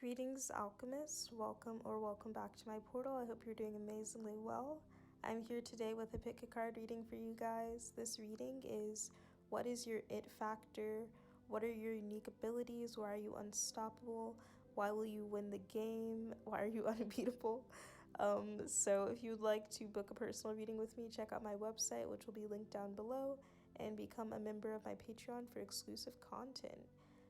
Greetings, alchemists. Welcome back to my portal. I hope you're doing amazingly well. I'm here today with a pick a card reading for you guys. This reading is what is your it factor? What are your unique abilities? Why are you unstoppable? Why will you win the game? Why are you unbeatable? So if you'd like to book a personal reading with me, check out my website, which will be linked down below, and become a member of my Patreon for exclusive content.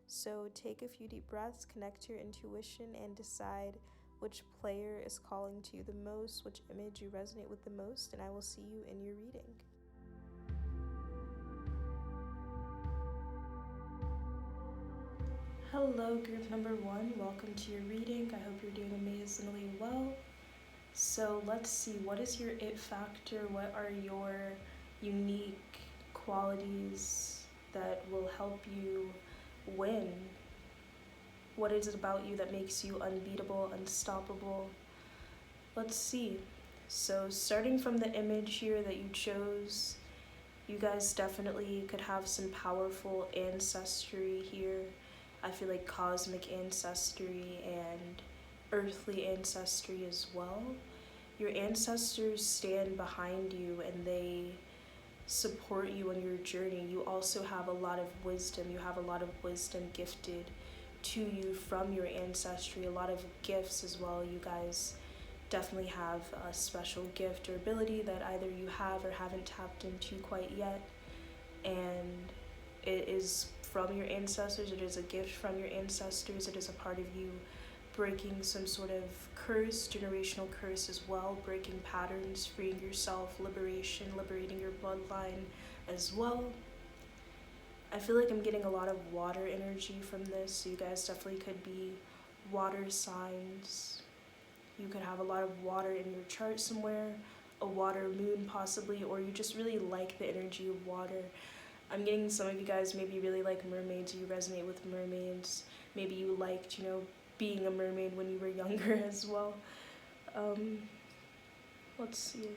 So take a few deep breaths, connect to your intuition, and decide which player is calling to you the most, which image you resonate with the most, and I will see you in your reading. Hello, group number 1. Welcome to your reading. I hope you're doing amazingly well. So let's see, what is your it factor? What are your unique qualities that will help you win? What is it about you that makes you unbeatable, unstoppable? Let's see. So starting from the image here that you chose, you guys definitely could have some powerful ancestry here. I feel like cosmic ancestry and earthly ancestry as well. Your ancestors stand behind you and they support you on your journey. You also have a lot of wisdom. You have a lot of wisdom gifted to you from your ancestry, a lot of gifts as well. You guys definitely have a special gift or ability that either you have or haven't tapped into quite yet, and it is from your ancestors. It is a gift from your ancestors. It is a part of you breaking some sort of curse, generational curse as well, breaking patterns, freeing yourself, liberating your bloodline as well. I feel like I'm getting a lot of water energy from this, so you guys definitely could be water signs. You could have a lot of water in your chart somewhere, a water moon possibly, or you just really like the energy of water. I'm getting some of you guys maybe really like mermaids, you resonate with mermaids. Maybe you liked, being a mermaid when you were younger as well. Let's see.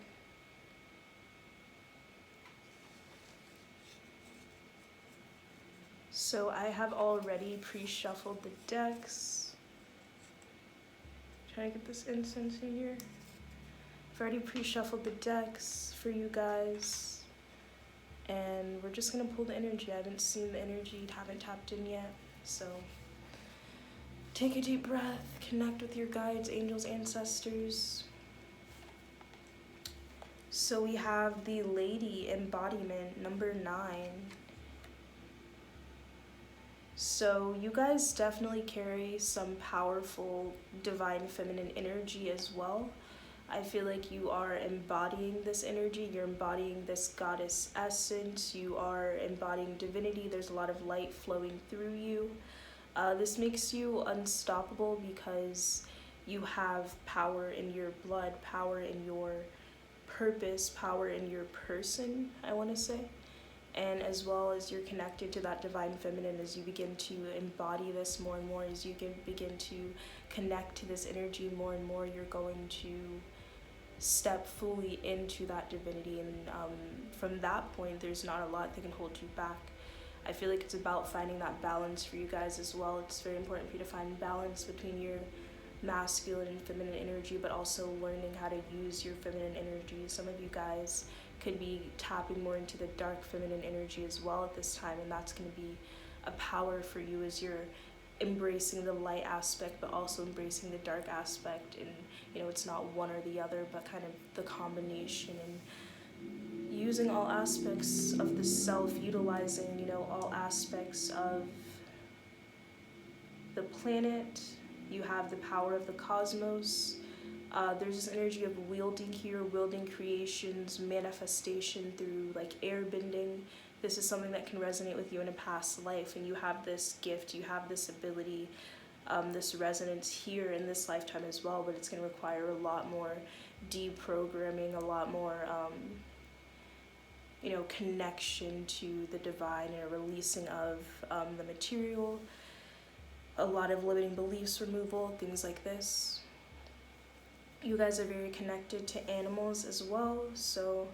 So I have already pre-shuffled the decks. Trying to get this incense in here. I've already pre-shuffled the decks for you guys. And we're just gonna pull the energy. I haven't seen the energy, haven't tapped in yet. So take a deep breath, connect with your guides, angels, ancestors. So we have the Lady embodiment, number 9. So you guys definitely carry some powerful divine feminine energy as well. I feel like you are embodying this energy. You're embodying this goddess essence. You are embodying divinity. There's a lot of light flowing through you. This makes you unstoppable because you have power in your blood, power in your purpose, power in your person, I want to say. And as well as you're connected to that divine feminine, as you begin to embody this more and more, as you begin to connect to this energy more and more, you're going to step fully into that divinity. And from that point, there's not a lot that can hold you back. I feel like it's about finding that balance for you guys as well. It's very important for you to find balance between your masculine and feminine energy, but also learning how to use your feminine energy. Some of you guys could be tapping more into the dark feminine energy as well at this time, and that's going to be a power for you as you're embracing the light aspect but also embracing the dark aspect. And it's not one or the other, but kind of the combination, and using all aspects of the self, utilizing all aspects of the planet. You have the power of the cosmos. There's this energy of wielding here, wielding creations, manifestation through like airbending. This is something that can resonate with you in a past life, and you have this gift, you have this ability, this resonance here in this lifetime as well, but it's going to require a lot more deprogramming, a lot more connection to the divine and a releasing of the material, a lot of limiting beliefs removal, things like this. You guys are very connected to animals as well, so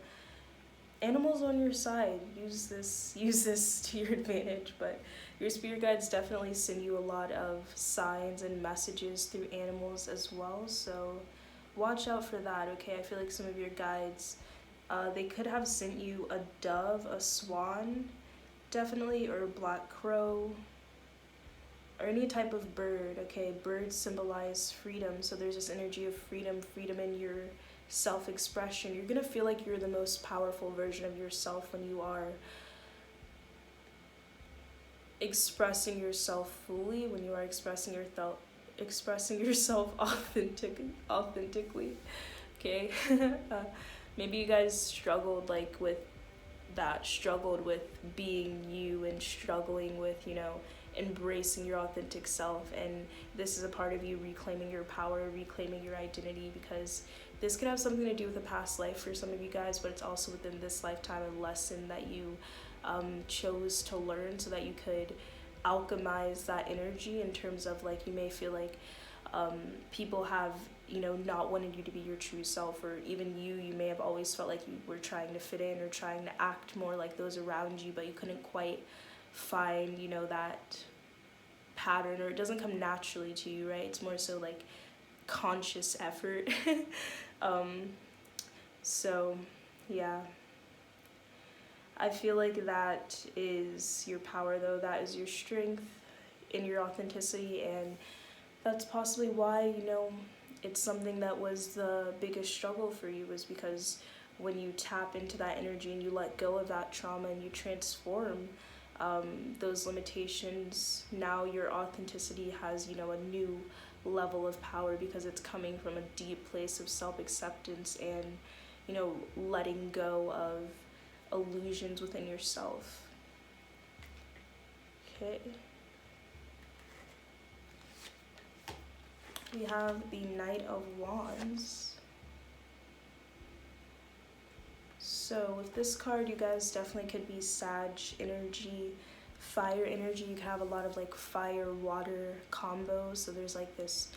animals on your side, use this to your advantage. But Your spirit guides definitely send you a lot of signs and messages through animals as well, so watch out for that, okay? I feel like some of your guides, they could have sent you a dove, a swan, definitely, or a black crow, or any type of bird, okay? Birds symbolize freedom, so there's this energy of freedom, freedom in your self-expression. You're gonna feel like you're the most powerful version of yourself when you are expressing yourself fully, when you are expressing yourself authentically, okay? Maybe you guys struggled with being you, and struggling with, embracing your authentic self, and this is a part of you reclaiming your power, reclaiming your identity, because this could have something to do with a past life for some of you guys, but it's also within this lifetime a lesson that you chose to learn so that you could alchemize that energy, in terms of you may feel like people have not wanted you to be your true self, or even you may have always felt like you were trying to fit in or trying to act more like those around you, but you couldn't quite find that pattern, or it doesn't come naturally to you, right? It's more so conscious effort. So yeah, I feel like that is your power, though. That is your strength in your authenticity, and that's possibly why, it's something that was the biggest struggle for you, was because when you tap into that energy and you let go of that trauma and you transform those limitations, now your authenticity has, a new level of power, because it's coming from a deep place of self-acceptance and, letting go of illusions within yourself. Okay. We have the Knight of Wands. So with this card, you guys definitely could be Sag energy, fire energy. You could have a lot of fire water combos, so there's this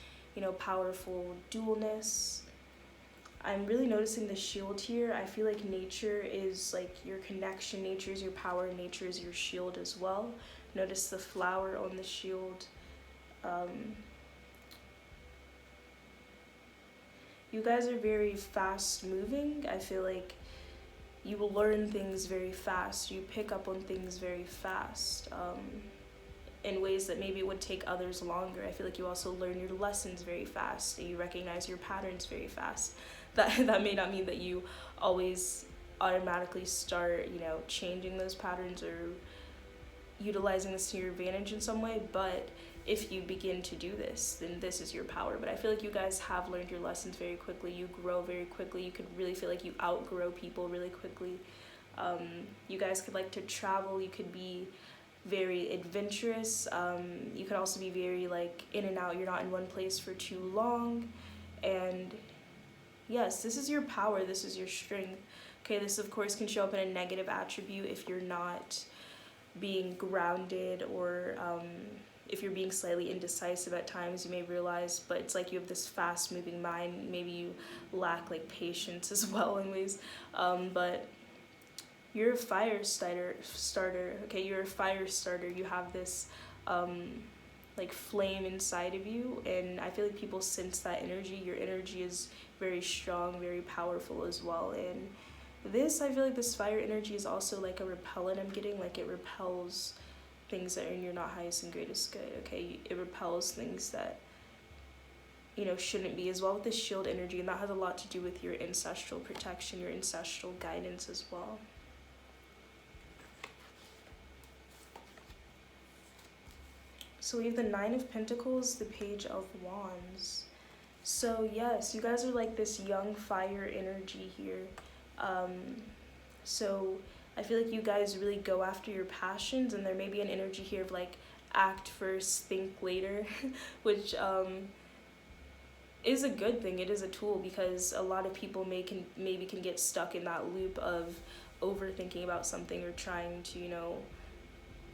powerful dualness. I'm really noticing the shield here. I feel like nature is your connection, nature is your power, nature is your shield as well. Notice the flower on the shield. You guys are very fast moving. I feel like you will learn things very fast. You pick up on things very fast, in ways that maybe it would take others longer. I feel like you also learn your lessons very fast, and you recognize your patterns very fast. That may not mean that you always automatically start, changing those patterns or utilizing this to your advantage in some way, but if you begin to do this, then this is your power. But I feel like you guys have learned your lessons very quickly. You grow very quickly. You could really feel like you outgrow people really quickly. You guys could like to travel. You could be very adventurous. You could also be very in and out. You're not in one place for too long. And yes, this is your power. This is your strength. Okay, this of course can show up in a negative attribute if you're not being grounded, or if you're being slightly indecisive at times, you may realize, but it's you have this fast moving mind. Maybe you lack patience as well in ways, but you're a fire starter, okay? You're a fire starter. You have this flame inside of you, and I feel like people sense that energy. Your energy is very strong, very powerful as well, and this, I feel like this fire energy is also a repellent I'm getting, it repels things that are in your not highest and greatest good, okay? It repels things that, shouldn't be, as well with this shield energy, and that has a lot to do with your ancestral protection, your ancestral guidance as well. So we have the Nine of Pentacles, the Page of Wands. So yes, you guys are this young fire energy here. So I feel like you guys really go after your passions, and there may be an energy here of act first, think later, which is a good thing. It is a tool, because a lot of people maybe can get stuck in that loop of overthinking about something, or trying to,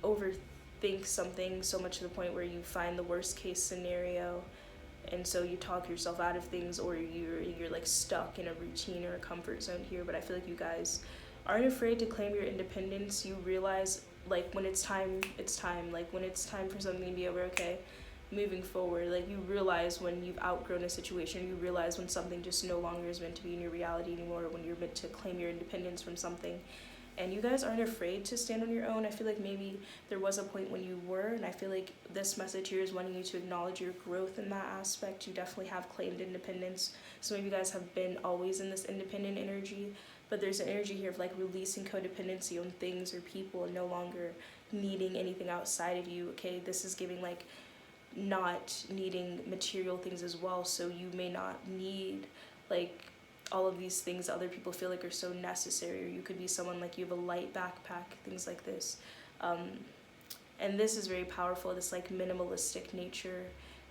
overthink something so much to the point where you find the worst case scenario, and so you talk yourself out of things, or you're stuck in a routine or a comfort zone here. But I feel like you guys aren't afraid to claim your independence. You realize like when it's time, it's time. Like when it's time for something to be over, okay, moving forward. Like you realize when you've outgrown a situation, you realize when something just no longer is meant to be in your reality anymore, when you're meant to claim your independence from something. And you guys aren't afraid to stand on your own. I feel like maybe there was a point when you were, and I feel like this message here is wanting you to acknowledge your growth in that aspect. You definitely have claimed independence. Some of you guys have been always in this independent energy, but there's an energy here of like releasing codependency on things or people and no longer needing anything outside of you, okay? This is giving like not needing material things as well, so you may not need like all of these things other people feel like are so necessary, or you could be someone like you have a light backpack, things like this. And this is very powerful, this like minimalistic nature,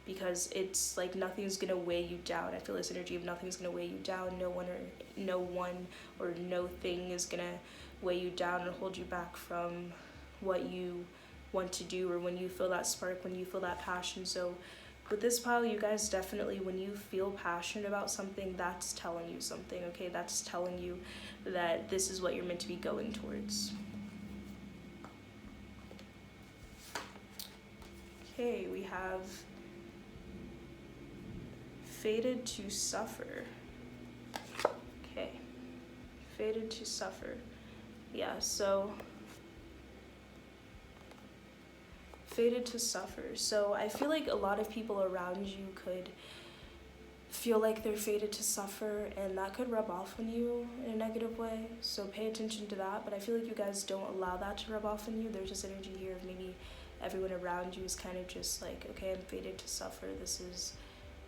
because it's like nothing's gonna weigh you down. I feel this energy of nothing's gonna weigh you down. No one or no thing is gonna weigh you down and hold you back from what you want to do, or when you feel that spark, when you feel that passion. So with this pile, you guys definitely, when you feel passionate about something, that's telling you something, okay? That's telling you that this is what you're meant to be going towards. Okay, we have fated to suffer. Okay, fated to suffer. Yeah, so fated to suffer. So I feel like a lot of people around you could feel like they're fated to suffer, and that could rub off on you in a negative way. So pay attention to that. But I feel like you guys don't allow that to rub off on you. There's this energy here of maybe everyone around you is kind of just like, okay, I'm fated to suffer. This is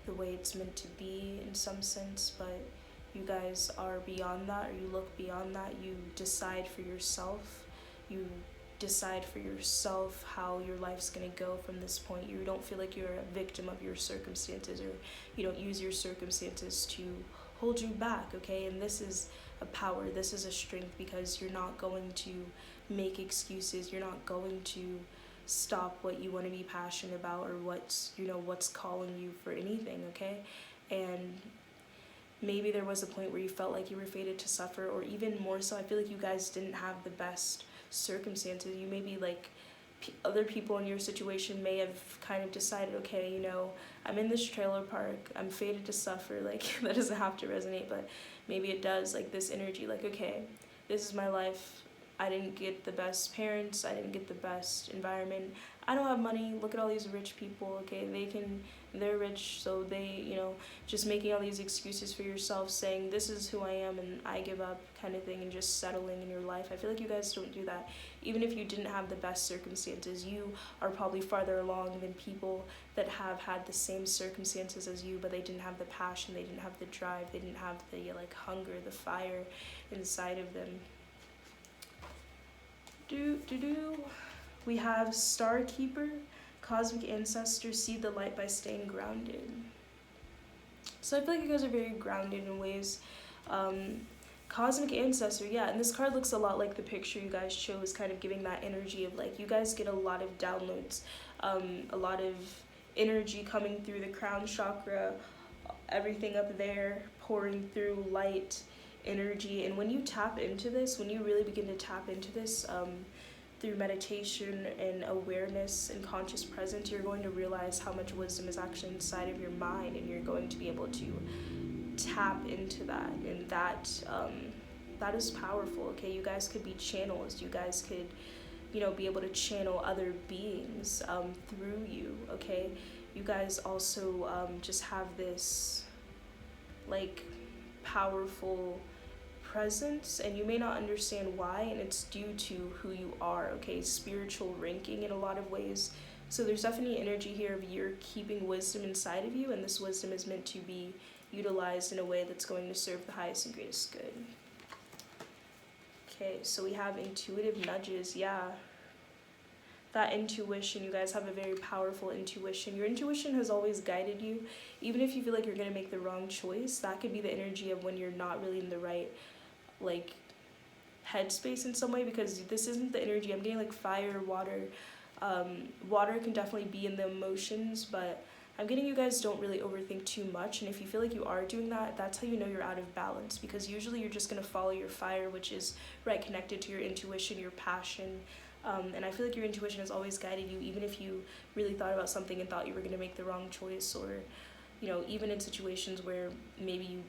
the way it's meant to be in some sense. But you guys are beyond that, or you look beyond that. You decide for yourself. You decide for yourself how your life's going to go from this point. You don't feel like you're a victim of your circumstances, or you don't use your circumstances to hold you back, okay? And this is a power, this is a strength, because you're not going to make excuses. You're not going to stop what you want to be passionate about, or what's calling you for anything, okay? And maybe there was a point where you felt like you were fated to suffer, or even more so, I feel like you guys didn't have the best circumstances. You maybe like other people in your situation may have kind of decided, okay, I'm in this trailer park, I'm fated to suffer. Like that doesn't have to resonate, but maybe it does. Like this energy, like, okay, this is my life. I didn't get the best parents, I didn't get the best environment, I don't have money. Look at all these rich people, okay? They're rich, so they, just making all these excuses for yourself, saying this is who I am and I give up kind of thing, and just settling in your life. I feel like you guys don't do that. Even if you didn't have the best circumstances, you are probably farther along than people that have had the same circumstances as you, but they didn't have the passion, they didn't have the drive, they didn't have the hunger, the fire inside of them. We have Star Keeper, Cosmic Ancestor, see the light by staying grounded. So I feel like you guys are very grounded in ways. Cosmic Ancestor, yeah, and this card looks a lot like the picture you guys chose, kind of giving that energy of like you guys get a lot of downloads, a lot of energy coming through the crown chakra, everything up there pouring through light energy. And when you tap into this, when you really begin to tap into this, through meditation and awareness and conscious presence, you're going to realize how much wisdom is actually inside of your mind, and you're going to be able to tap into that. And that is powerful, okay? You guys could be channels. You guys could, be able to channel other beings through you, okay? You guys also just have this, powerful presence, and you may not understand why, and it's due to who you are, okay? Spiritual ranking in a lot of ways. So there's definitely energy here of you're keeping wisdom inside of you, and this wisdom is meant to be utilized in a way that's going to serve the highest and greatest good. Okay, so we have intuitive nudges. Yeah, that intuition, you guys have a very powerful intuition. Your intuition has always guided you, even if you feel like you're going to make the wrong choice. That could be the energy of when you're not really in the right headspace in some way, because this isn't the energy. I'm getting fire, water. Water can definitely be in the emotions, but I'm getting you guys don't really overthink too much. And if you feel like you are doing that, that's how you know you're out of balance, because usually you're just going to follow your fire, which is right connected to your intuition, your passion, And I feel like your intuition has always guided you, even if you really thought about something and thought you were going to make the wrong choice, or, you know, even in situations where maybe you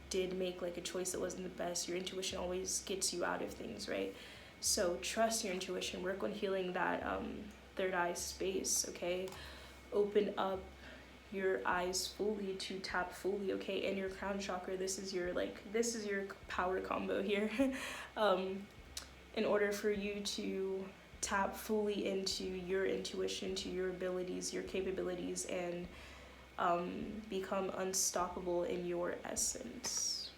did make like a choice that wasn't the best, your intuition always gets you out of things, right? So trust your intuition, work on healing that third eye space, okay? Open up your eyes fully to tap fully, okay? And your crown chakra, this is your power combo here. In order for you to tap fully into your intuition, to your abilities, your capabilities, and become unstoppable in your essence.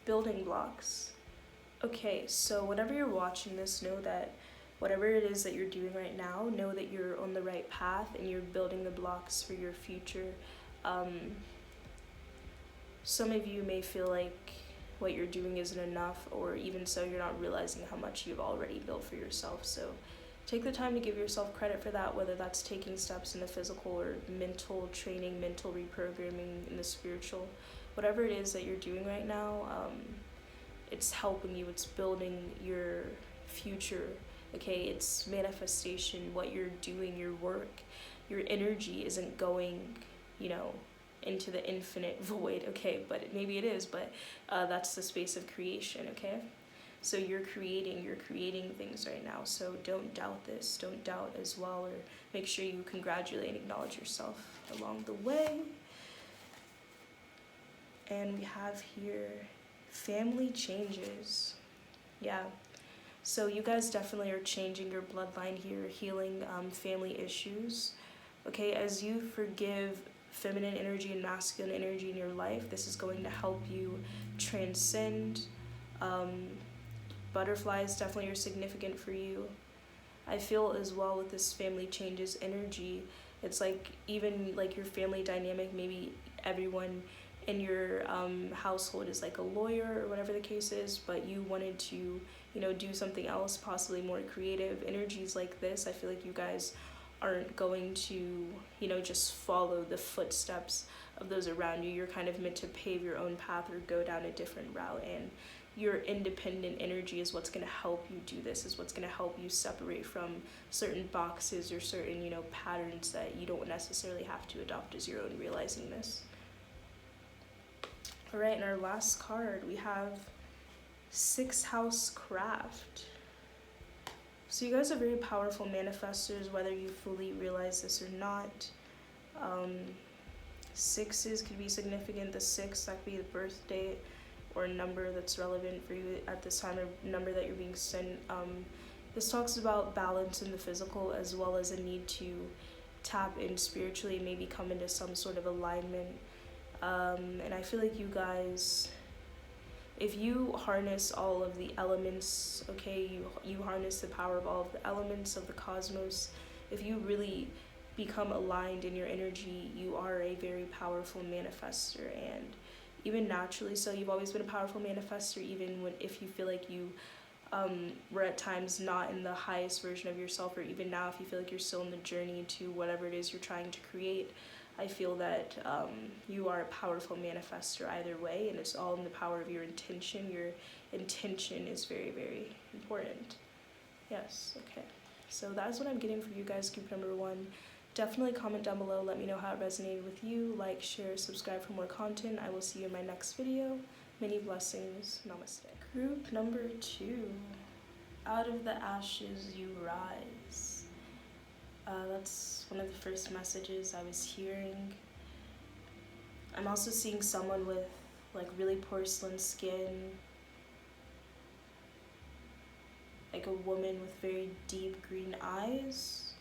Building blocks. Okay, so whenever you're watching this, know that whatever it is that you're doing right now, know that you're on the right path and you're building the blocks for your future. Some of you may feel like what you're doing isn't enough, or even so, you're not realizing how much you've already built for yourself. So take the time to give yourself credit for that, whether that's taking steps in the physical or mental training, mental reprogramming in the spiritual. Whatever it is that you're doing right now, it's helping you, it's building your future, okay? It's manifestation, what you're doing, your work, your energy isn't going, you know, into the infinite void, okay? But maybe it is, but that's the space of creation, okay? So you're creating things right now. So don't doubt this, don't doubt as well, or make sure you congratulate and acknowledge yourself along the way. And we have here family changes. Yeah. So you guys definitely are changing your bloodline here, healing family issues. Okay, as you forgive feminine energy and masculine energy in your life, this is going to help you transcend. Butterflies definitely are significant for you. I feel as well with this family changes energy, it's like even like your family dynamic, maybe everyone in your household is like a lawyer or whatever the case is, but you wanted to, you know, do something else, possibly more creative. Energies like this, I feel like you guys aren't going to, you know, just follow the footsteps of those around you. You're kind of meant to pave your own path or go down a different route, and your independent energy is what's going to help you do this, is what's going to help you separate from certain boxes or certain, you know, patterns that you don't necessarily have to adopt as your own, realizing this. All right, in our last card, we have 6th House Craft. So you guys are very powerful manifestors, whether you fully realize this or not. 6s could be significant. The 6, that could be the birth date or a number that's relevant for you at this time, or number that you're being sent. This talks about balance in the physical, as well as a need to tap in spiritually, maybe come into some sort of alignment. And I feel like you guys, if you harness all of the elements, okay, you harness the power of all of the elements of the cosmos, if you really become aligned in your energy, you are a very powerful manifestor. And even naturally, so you've always been a powerful manifestor, even if you feel like you were at times not in the highest version of yourself, or even now if you feel like you're still in the journey to whatever it is you're trying to create. I feel that you are a powerful manifestor either way, and it's all in the power of your intention. Your intention is very, very important. Yes, okay. So that's what I'm getting for you guys, group number 1. Definitely comment down below, let me know how it resonated with you. Like, share, subscribe for more content. I will see you in my next video. Many blessings. Namaste. Group number 2. Out of the ashes you rise. That's one of the first messages I was hearing. I'm also seeing someone with like really porcelain skin, like a woman with very deep green eyes,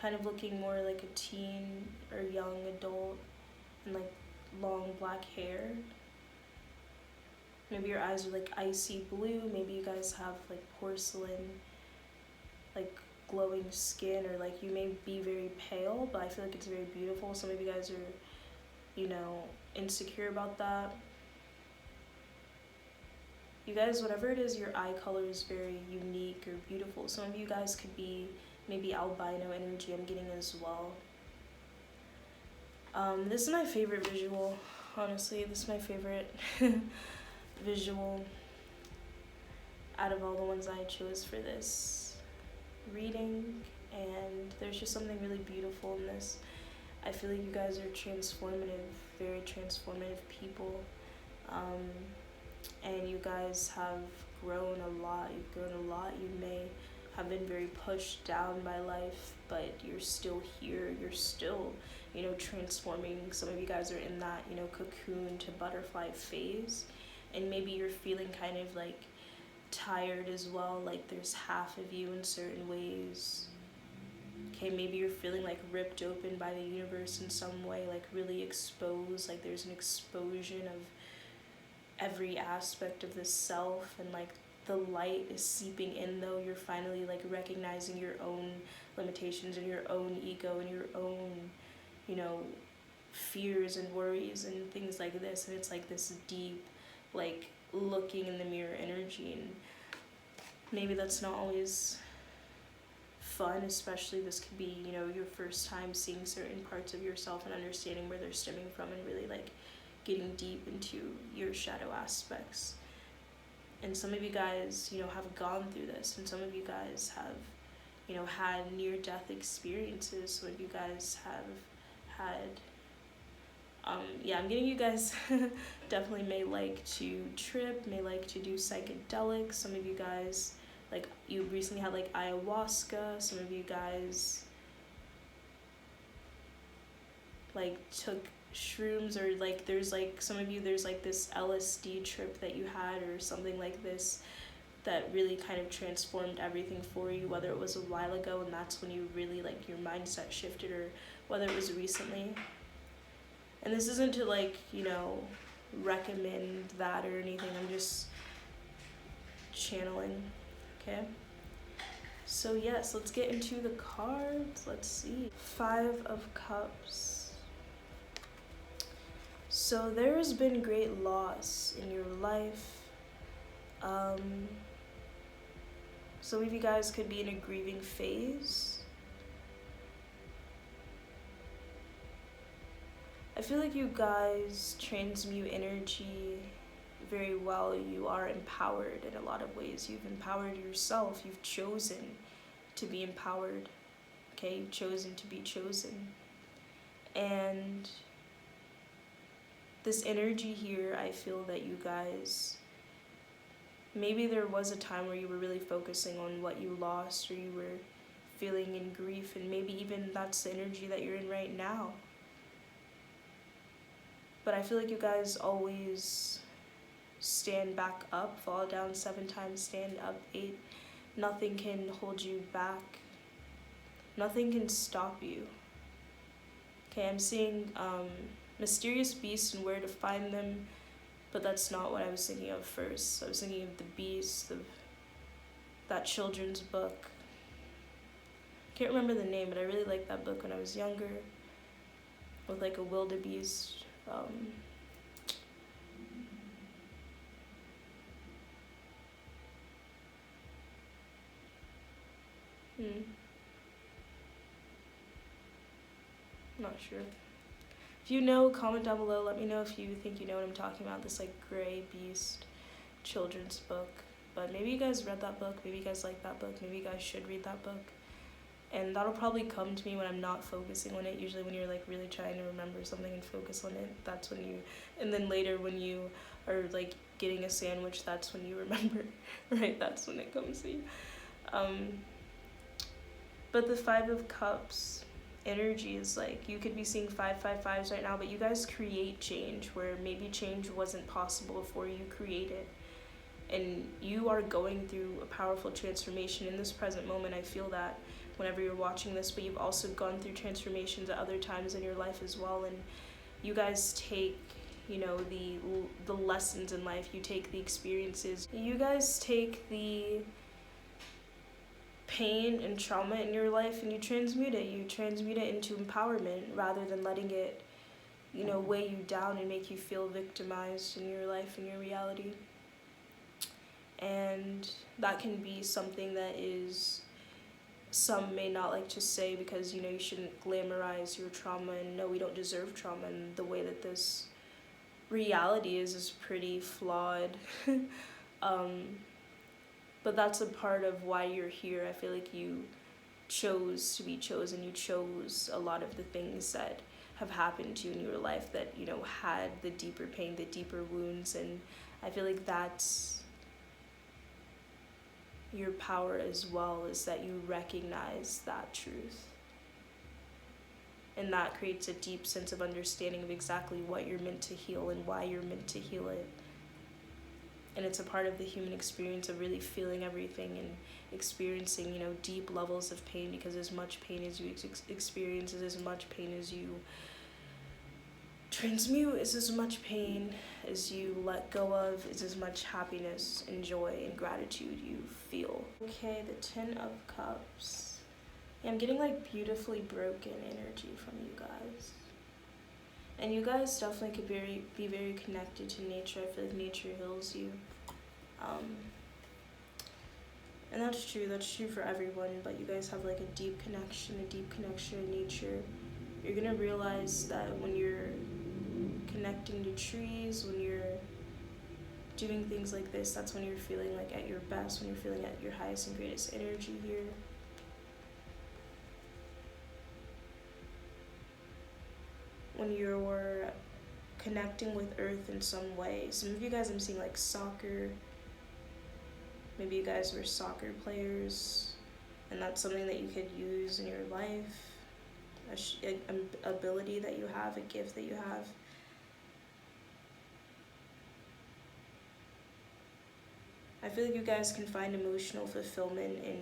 kind of looking more like a teen or young adult, and like long black hair. Maybe your eyes are like icy blue, maybe you guys have like porcelain, like glowing skin, or like you may be very pale, but I feel like it's very beautiful. Some of you guys are, you know, insecure about that. You guys, whatever it is, your eye color is very unique or beautiful. Some of you guys could be maybe albino energy, I'm getting as well. This is my favorite visual, honestly. This is my favorite visual. out of all the ones I chose for this reading, and there's just something really beautiful in this. I feel like you guys are transformative, very transformative people, and you guys have grown a lot. You've grown a lot. You may have been very pushed down by life, but you're still here. You're still, transforming. Some of you guys are in that, cocoon to butterfly phase, and maybe you're feeling kind of like tired as well, like there's half of you in certain ways. Okay, maybe you're feeling like ripped open by the universe in some way, like really exposed, like there's an explosion of every aspect of the self, and like the light is seeping in, though you're finally like recognizing your own limitations and your own ego and your own, fears and worries and things like this. And it's like this deep, like looking in the mirror energy, and maybe that's not always fun, especially this could be, your first time seeing certain parts of yourself and understanding where they're stemming from, and really like getting deep into your shadow aspects. And some of you guys, have gone through this, and some of you guys have, had near-death experiences. Some of you guys have had, I'm getting you guys definitely may like to trip, may like to do psychedelics. Some of you guys, like, you recently had like ayahuasca. Some of you guys like took shrooms, or like there's like some of you, there's like this LSD trip that you had or something like this that really kind of transformed everything for you, whether it was a while ago and that's when you really like your mindset shifted, or whether it was recently. And this isn't to like, recommend that or anything, I'm just channeling, okay? So yes, let's get into the cards. Let's see. 5 of Cups. So there has been great loss in your life. Some of you guys could be in a grieving phase. I feel like you guys transmute energy very well. You are empowered in a lot of ways. You've empowered yourself. You've chosen to be empowered. Okay, you've chosen to be chosen. And this energy here, I feel that you guys, maybe there was a time where you were really focusing on what you lost, or you were feeling in grief, and maybe even that's the energy that you're in right now. But I feel like you guys always stand back up, fall down 7 times, stand up 8. Nothing can hold you back. Nothing can stop you. Okay, I'm seeing mysterious beasts and where to find them, but that's not what I was thinking of first. I was thinking of the beast, of that children's book. Can't remember the name, but I really liked that book when I was younger, with like a wildebeest. Not sure. If you know, comment down below. Let me know if you think you know what I'm talking about, this like gray beast children's book. But maybe you guys read that book, maybe you guys like that book, maybe you guys should read that book. And that'll probably come to me when I'm not focusing on it. Usually when you're like really trying to remember something and focus on it, that's when you, and then later when you are like getting a sandwich, that's when you remember, right? That's when it comes to you. But the 5 of Cups energy is like, you could be seeing 555s right now, but you guys create change where maybe change wasn't possible before. You create it. And you are going through a powerful transformation in this present moment. I feel that whenever you're watching this, but you've also gone through transformations at other times in your life as well. And you guys take, the lessons in life, you take the experiences, you guys take the pain and trauma in your life and you transmute it. You transmute it into empowerment rather than letting it, weigh you down and make you feel victimized in your life and your reality. And that can be something that is, some may not like to say, because, you shouldn't glamorize your trauma, and no, we don't deserve trauma, and the way that this reality is pretty flawed. But that's a part of why you're here. I feel like you chose to be chosen. You chose a lot of the things that have happened to you in your life that, you know, had the deeper pain, the deeper wounds. And I feel like that's your power as well, is that you recognize that truth. And that creates a deep sense of understanding of exactly what you're meant to heal and why you're meant to heal it. And it's a part of the human experience of really feeling everything and experiencing, you know, deep levels of pain, because as much pain as you experience is as much pain as you transmute, is as much pain as you let go of, is as much happiness and joy and gratitude you feel. Okay, the Ten of Cups. Yeah, I'm getting like beautifully broken energy from you guys. And you guys definitely could be very connected to nature. I feel like nature heals you. And that's true for everyone, but you guys have like a deep connection in nature. You're gonna realize that when you're connecting to trees, when you're doing things like this, that's when you're feeling like at your best, when you're feeling at your highest and greatest energy here. When you're connecting with earth in some way. Some of you guys, I'm seeing like soccer. Maybe you guys were soccer players, and that's something that you could use in your life, an ability that you have, a gift that you have. I feel like you guys can find emotional fulfillment in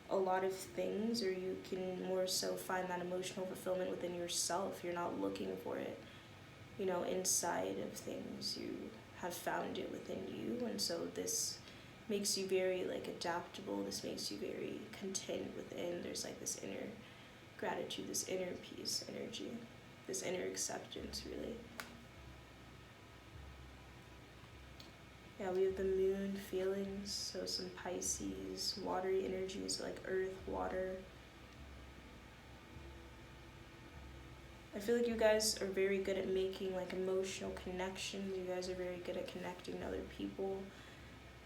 a lot of things, or you can more so find that emotional fulfillment within yourself. You're not looking for it, you know, inside of things. You have found it within you, and so this makes you very like adaptable. This makes you very content within. There's like this inner gratitude, this inner peace energy, this inner acceptance, really. Yeah, we have the moon feelings, so some Pisces, watery energies like earth, water. I feel like you guys are very good at making like emotional connections. You guys are very good at connecting to other people,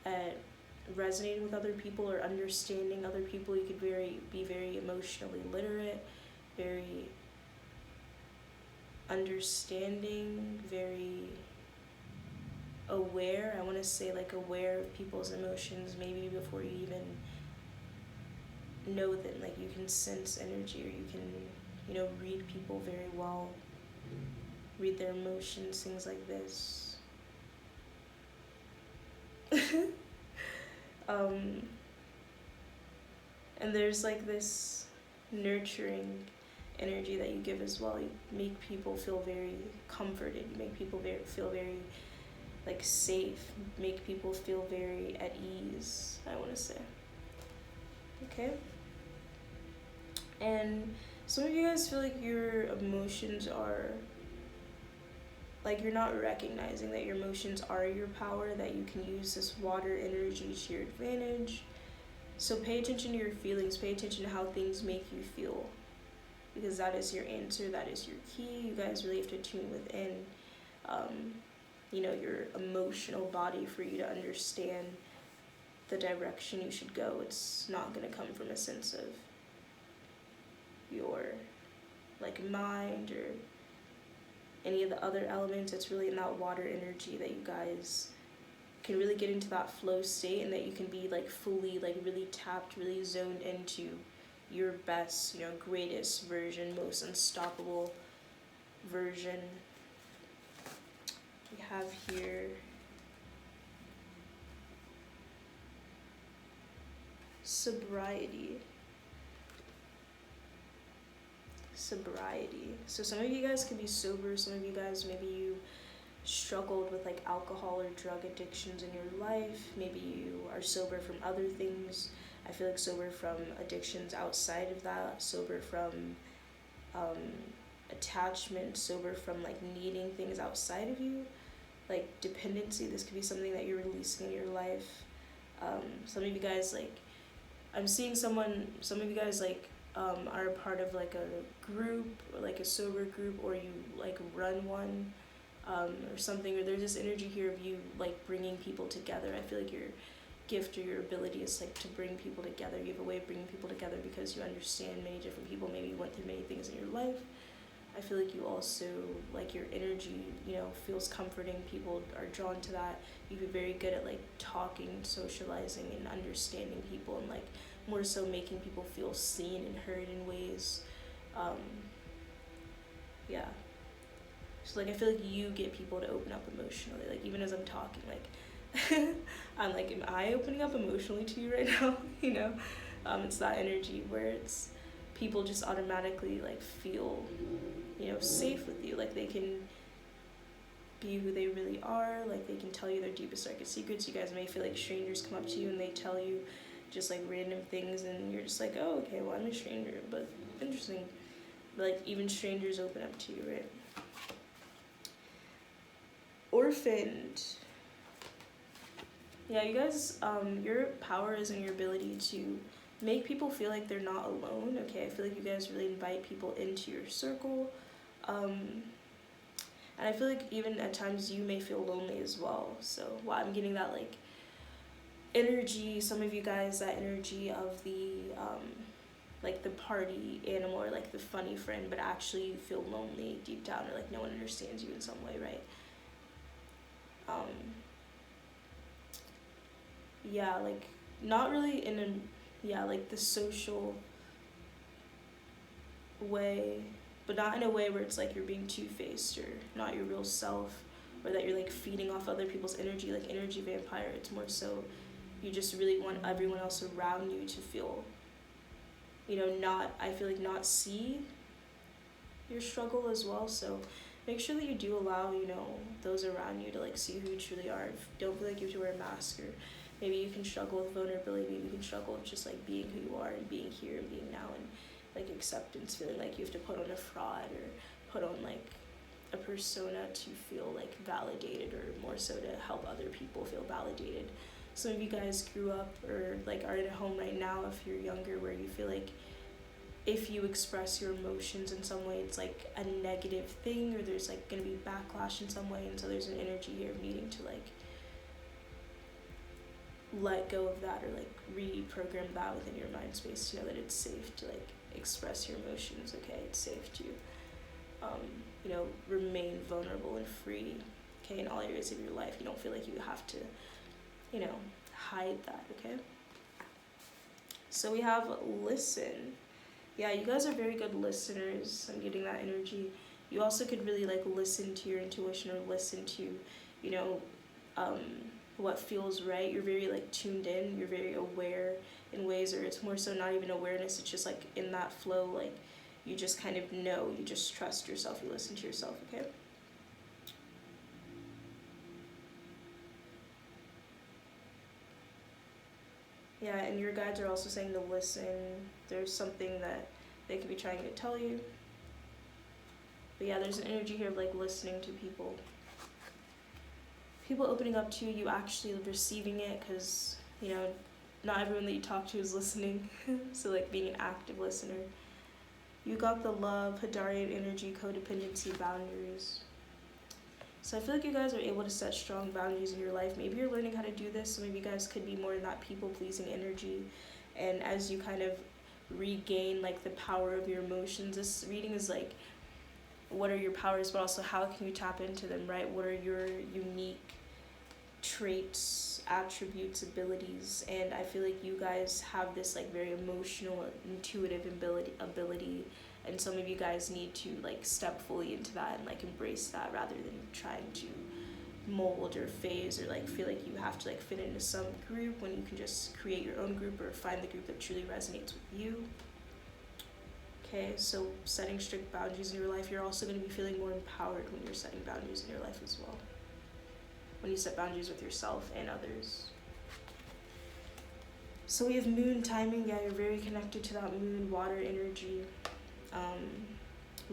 at resonating with other people or understanding other people. You could be very emotionally literate, very understanding, very aware. I want to say like aware of people's emotions maybe before you even know them. Like you can sense energy, or you can, you know, read people very well, read their emotions, things like this. And there's like this nurturing energy that you give as well. You make people feel very comforted. You make people feel very like safe, make people feel very at ease, I want to say. Okay? And some of you guys feel like your emotions are, like you're not recognizing that your emotions are your power, that you can use this water energy to your advantage. So pay attention to your feelings, pay attention to how things make you feel, because that is your answer, that is your key. You guys really have to tune within, you know, your emotional body for you to understand the direction you should go. It's not going to come from a sense of your like mind or any of the other elements. It's really in that water energy that you guys can really get into that flow state, and that you can be like fully like really tapped, really zoned into your best, you know, greatest version, most unstoppable version. We have here sobriety. So some of you guys could be sober, some of you guys, maybe you struggled with like alcohol or drug addictions in your life. Maybe you are sober from other things. I feel like sober from addictions outside of that, sober from attachment, sober from like needing things outside of you, like dependency. This could be something that you're releasing in your life. Some of you guys, like, I'm seeing some of you guys like are a part of like a group, or like a sober group, or you like run one, or something, or there's this energy here of you like bringing people together. I feel like you're gift or your ability is like to bring people together. You have a way of bringing people together because you understand many different people. Maybe you went through many things in your life. I feel like you also, like, your energy, you know, feels comforting. People are drawn to that. You'd be very good at, like, talking, socializing, and understanding people, and, like, more so making people feel seen and heard in ways. Yeah. So, like, I feel like you get people to open up emotionally. Like, even as I'm talking, like, I'm like, am I opening up emotionally to you right now? You know? It's that energy where it's people just automatically, like, feel, you know, safe with you. Like, they can be who they really are. Like, they can tell you their deepest, darkest secrets. You guys may feel like strangers come up to you and they tell you just, like, random things, and you're just like, oh, okay, well, I'm a stranger, but interesting. Like, even strangers open up to you, right? Orphaned. Yeah, you guys, your power is in your ability to make people feel like they're not alone, okay? I feel like you guys really invite people into your circle. And I feel like even at times you may feel lonely as well. So, well, I'm getting that, like, energy, some of you guys, that energy of the, like, the party animal, or, like, the funny friend, but actually you feel lonely deep down, or, like, no one understands you in some way, right? Yeah, like, not really in a, yeah, like, the social way, but not in a way where it's like you're being two-faced or not your real self, or that you're, like, feeding off other people's energy, like energy vampire. It's more so you just really want everyone else around you to feel, you know, not, I feel like, not see your struggle as well. So make sure that you do allow, you know, those around you to, like, see who you truly are. Don't feel like you have to wear a mask, or maybe you can struggle with vulnerability, maybe you can struggle with just, like, being who you are and being here and being now, and, like, acceptance, feeling like you have to put on a fraud or put on, like, a persona to feel, like, validated, or more so to help other people feel validated. Some of you guys grew up, or, like, are in a home right now, if you're younger, where you feel like if you express your emotions in some way, it's, like, a negative thing, or there's, like, gonna be backlash in some way, and so there's an energy here of needing to, like, let go of that, or, like, reprogram that within your mind space to know that it's safe to, like, express your emotions, okay? It's safe to, you know, remain vulnerable and free, okay, in all areas of your life. You don't feel like you have to, you know, hide that, okay? So we have listen. Yeah, you guys are very good listeners. I'm getting that energy. You also could really, like, listen to your intuition, or listen to, you know, what feels right. You're very, like, tuned in. You're very aware in ways, or it's more so not even awareness. It's just, like, in that flow, like, you just kind of know. You just trust yourself. You listen to yourself, okay? Yeah, and your guides are also saying to listen. There's something that they could be trying to tell you. But yeah, there's an energy here of, like, listening to people. People opening up to you, actually receiving it, because, you know, not everyone that you talk to is listening. So, like, being an active listener. You got the love, Hadarian energy, codependency, boundaries. So I feel like you guys are able to set strong boundaries in your life. Maybe you're learning how to do this. Some of you guys could be more in that people-pleasing energy. And as you kind of regain, like, the power of your emotions, this reading is, like, what are your powers, but also how can you tap into them, right? What are your unique traits, attributes, abilities? And I feel like you guys have this, like, very emotional, intuitive ability, and some of you guys need to, like, step fully into that and, like, embrace that, rather than trying to mold or phase, or, like, feel like you have to, like, fit into some group, when you can just create your own group, or find the group that truly resonates with you. Okay, so setting strict boundaries in your life. You're also going to be feeling more empowered when you're setting boundaries in your life as well, when you set boundaries with yourself and others. So we have moon timing. Yeah, you're very connected to that moon, water energy.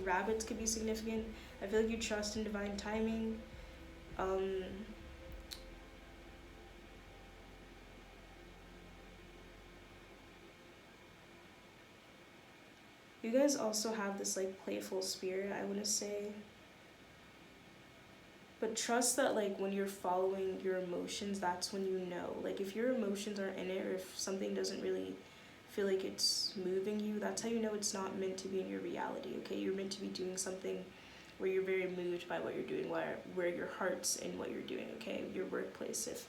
Rabbits could be significant. I feel like you trust in divine timing. You guys also have this, like, playful spirit, I want to say. But trust that, like, when you're following your emotions, that's when you know. Like, if your emotions aren't in it, or if something doesn't really feel like it's moving you, that's how you know it's not meant to be in your reality, okay? You're meant to be doing something where you're very moved by what you're doing, where your heart's in what you're doing, okay? Your workplace, if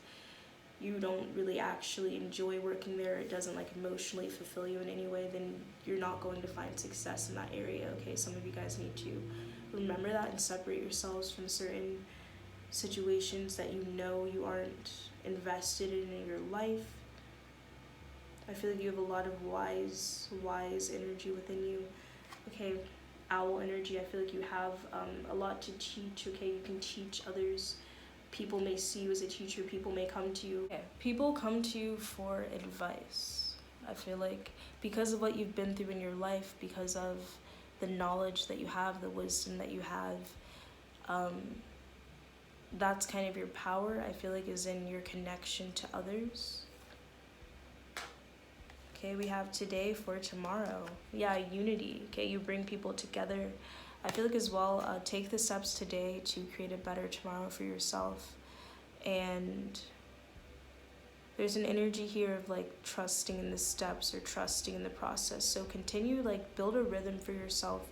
you don't really actually enjoy working there, it doesn't like emotionally fulfill you in any way, then you're not going to find success in that area, okay? Some of you guys need to remember that and separate yourselves from certain situations that you know you aren't invested in your life. I feel like you have a lot of wise energy within you. Okay, owl energy, I feel like you have a lot to teach, okay? You can teach others. People may see you as a teacher. People may come to you. Okay. People come to you for advice. I feel like because of what you've been through in your life, because of the knowledge that you have, the wisdom that you have, that's kind of your power, I feel like, is in your connection to others. Okay, we have today for tomorrow. Yeah, unity. Okay, you bring people together. I feel like as well, take the steps today to create a better tomorrow for yourself. And there's an energy here of like trusting in the steps or trusting in the process. So continue, like, build a rhythm for yourself.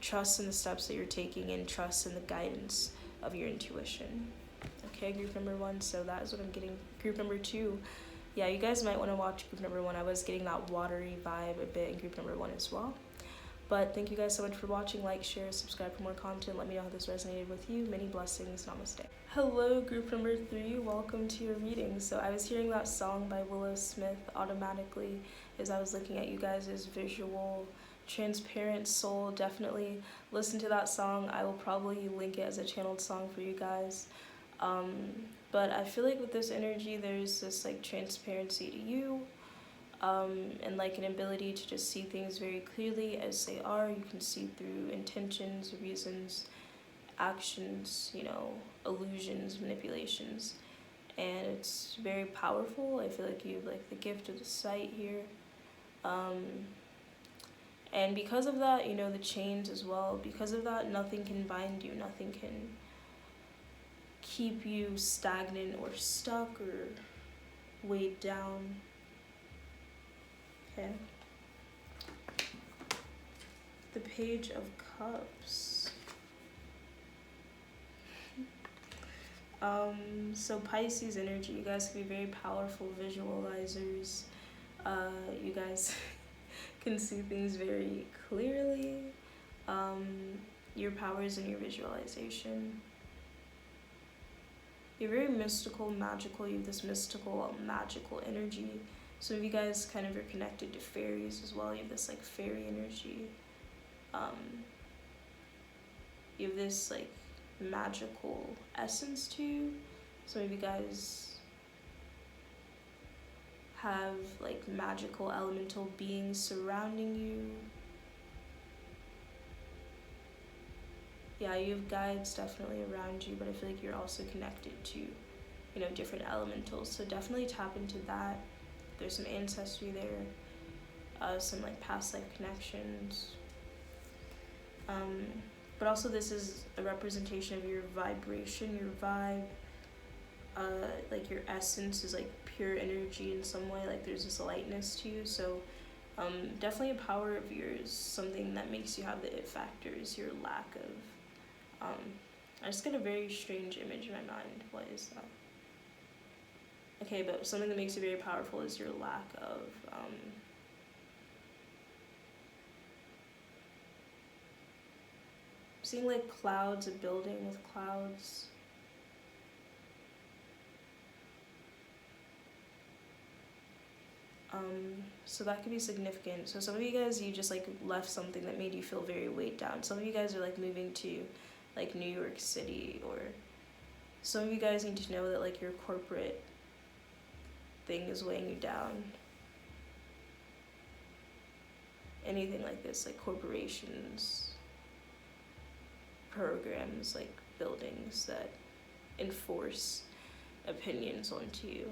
Trust in the steps that you're taking and trust in the guidance of your intuition. Okay, group number 1. So that is what I'm getting. Group number 2. Yeah, you guys might want to watch group number 1. I was getting that watery vibe a bit in group number 1 as well. But thank you guys so much for watching. Like, share, subscribe for more content. Let me know how this resonated with you. Many blessings. Namaste. Hello, group number 3. Welcome to your reading. So I was hearing that song by Willow Smith automatically as I was looking at you guys' visual transparent soul. Definitely listen to that song. I will probably link it as a channeled song for you guys. But I feel like with this energy, there's this like transparency to you, and like an ability to just see things very clearly as they are. You can see through intentions, reasons, actions, you know, illusions, manipulations, and it's very powerful. I feel like you have like the gift of the sight here. And because of that, you know, the chains as well, because of that, nothing can bind you, nothing can keep you stagnant or stuck or weighed down. Okay. The Page of Cups. So Pisces energy, you guys can be very powerful visualizers. You guys can see things very clearly. Your power is in your visualization. You're very mystical, magical. You have this mystical, magical energy. Some of you guys kind of are connected to fairies as well. You have this like fairy energy. You have this like magical essence to you. Some of you guys have like magical elemental beings surrounding you. Yeah, you have guides definitely around you, but I feel like you're also connected to, you know, different elementals. So definitely tap into that. There's some ancestry there, some like past life connections. But also this is a representation of your vibration, your vibe. Like your essence is like pure energy in some way. Like there's this lightness to you. So definitely a power of yours. Something that makes you have the it factor is your lack of. I just got a very strange image in my mind. What is that? Okay, but something that makes you very powerful is your lack of seeing like clouds, a building with clouds. So that could be significant. So some of you guys, you just like left something that made you feel very weighed down. Some of you guys are like moving to like New York City, or some of you guys need to know that like your corporate thing is weighing you down. Anything like this, like corporations, programs, like buildings that enforce opinions onto you.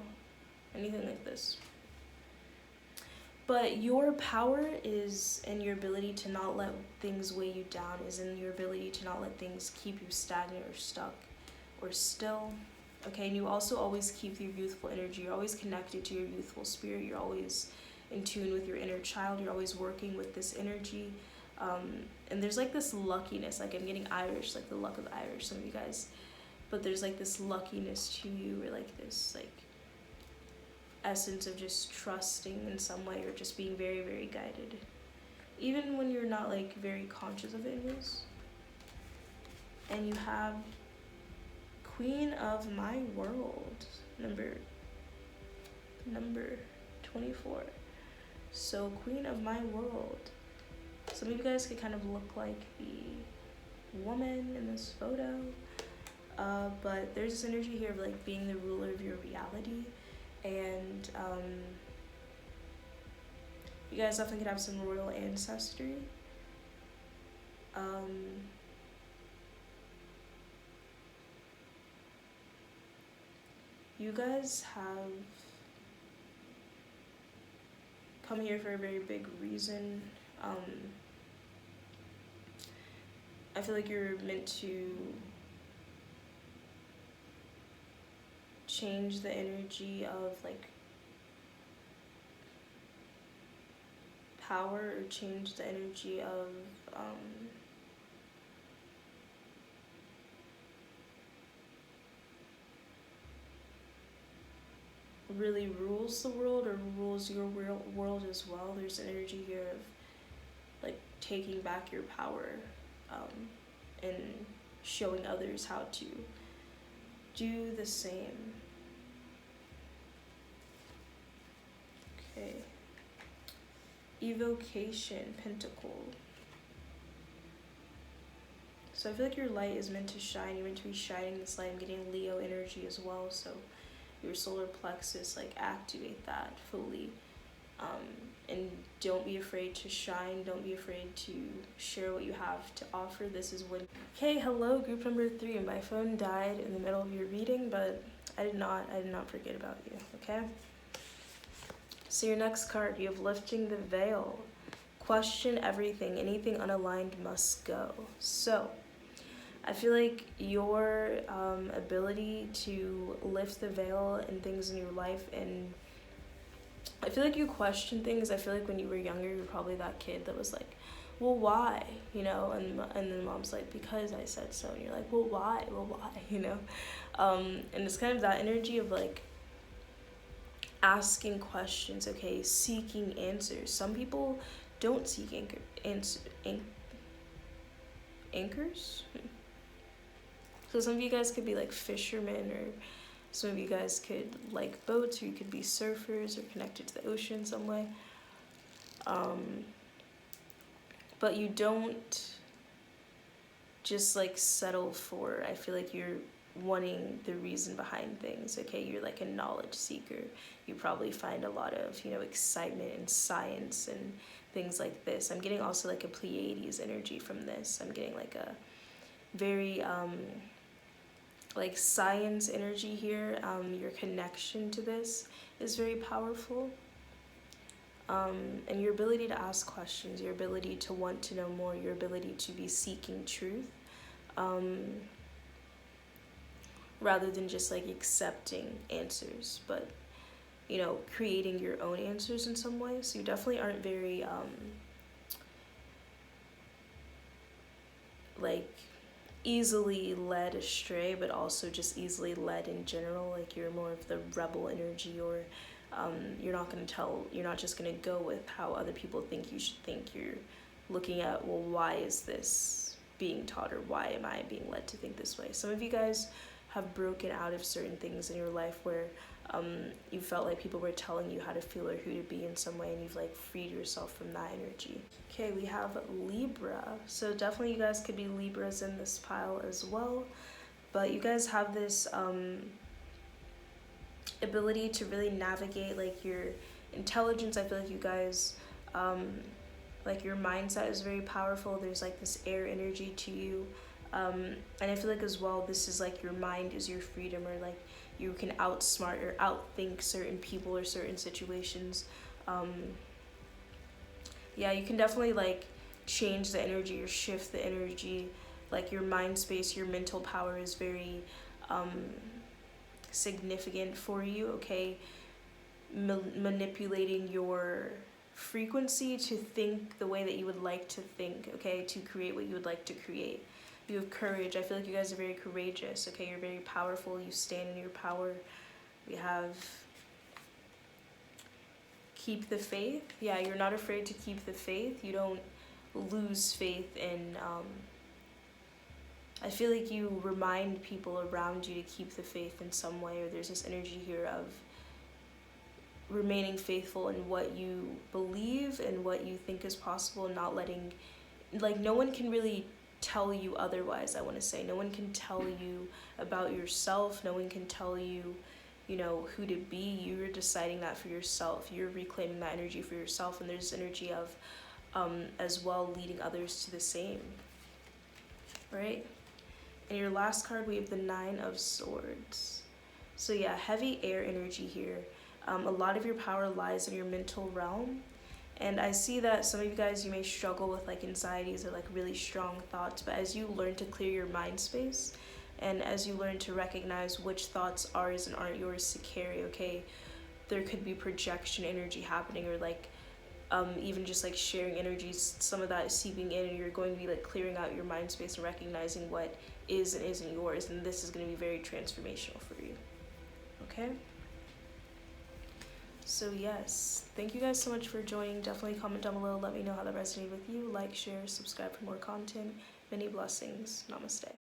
Anything like this. But your power is in your ability to not let things weigh you down, is in your ability to not let things keep you stagnant or stuck. or still. Okay, and you also always keep your youthful energy. You're always connected to your youthful spirit. You're always in tune with your inner child. You're always working with this energy. And there's like this luckiness, like I'm getting Irish, like the luck of Irish, some of you guys. But there's like this luckiness to you, or like this like essence of just trusting in some way, or just being very, very guided. Even when you're not like very conscious of it anyways. And you have Queen of My World, number 24. So Queen of My World. Some of you guys could kind of look like the woman in this photo. But there's this energy here of like being the ruler of your reality. And you guys definitely could have some royal ancestry. You guys have come here for a very big reason. I feel like you're meant to change the energy of like power, or change the energy of really rules the world, or rules your world as well. There's an energy here of like taking back your power, and showing others how to do the same. Okay. Evocation, Pentacle. So I feel like your light is meant to shine. You're meant to be shining this light. I'm getting Leo energy as well, so your solar plexus, like activate that fully. And don't be afraid to shine. Don't be afraid to share what you have to offer. This is when. Okay, hello, group number 3. My phone died in the middle of your reading, but I did not forget about you, okay? So your next card, you have Lifting the Veil. Question everything. Anything unaligned must go. So I feel like your ability to lift the veil and things in your life, and I feel like you question things. I feel like when you were younger, you were probably that kid that was like, well, why? You know, and then mom's like, because I said so. And you're like, well, why? Well, why? You know? And it's kind of that energy of like asking questions, okay, seeking answers. Some people don't seek anchors. So some of you guys could be like fishermen, or some of you guys could like boats, or you could be surfers or connected to the ocean in some way. But you don't just like settle for, I feel like you're wanting the reason behind things, okay? You're like a knowledge seeker. You probably find a lot of, you know, excitement in science and things like this. I'm getting also like a Pleiades energy from this. I'm getting like a very like science energy here. Your connection to this is very powerful. And your ability to ask questions, your ability to want to know more, your ability to be seeking truth, rather than just like accepting answers, but you know, creating your own answers in some way. So you definitely aren't very like easily led astray, but also just easily led in general. Like you're more of the rebel energy, or you're not just gonna go with how other people think you should think. You're looking at, well, why is this being taught, or why am I being led to think this way? Some of you guys have broken out of certain things in your life where you felt like people were telling you how to feel or who to be in some way, and you've like freed yourself from that energy. Okay, we have Libra. So definitely you guys could be Libras in this pile as well, but you guys have this ability to really navigate like your intelligence. I feel like you guys like your mindset is very powerful. There's like this air energy to you, and I feel like as well this is like your mind is your freedom, or like you can outsmart or outthink certain people or certain situations. Yeah, you can definitely like change the energy or shift the energy. Like your mind space, your mental power is very significant for you, okay? Manipulating your frequency to think the way that you would like to think, okay? To create what you would like to create. You have courage. I feel like you guys are very courageous, okay? You're very powerful. You stand in your power. We have keep the faith. Yeah, you're not afraid to keep the faith. You don't lose faith in, I feel like you remind people around you to keep the faith in some way, or there's this energy here of remaining faithful in what you believe and what you think is possible, and not letting, like, no one can really tell you otherwise. I want to say no one can tell you about yourself. No one can tell you, you know, who to be. You're deciding that for yourself. You're reclaiming that energy for yourself, and there's energy of as well leading others to the same, right? And your last card, we have the 9 of Swords. So yeah, heavy air energy here. A lot of your power lies in your mental realm. And I see that some of you guys, you may struggle with like anxieties or like really strong thoughts, but as you learn to clear your mind space, and as you learn to recognize which thoughts are and aren't yours to carry, okay, there could be projection energy happening, or like even just like sharing energies, some of that is seeping in, and you're going to be like clearing out your mind space and recognizing what is and isn't yours, and this is going to be very transformational for you, okay? So yes, thank you guys so much for joining. Definitely comment down below, let me know how that resonated with you. Like, share, subscribe for more content. Many blessings. Namaste.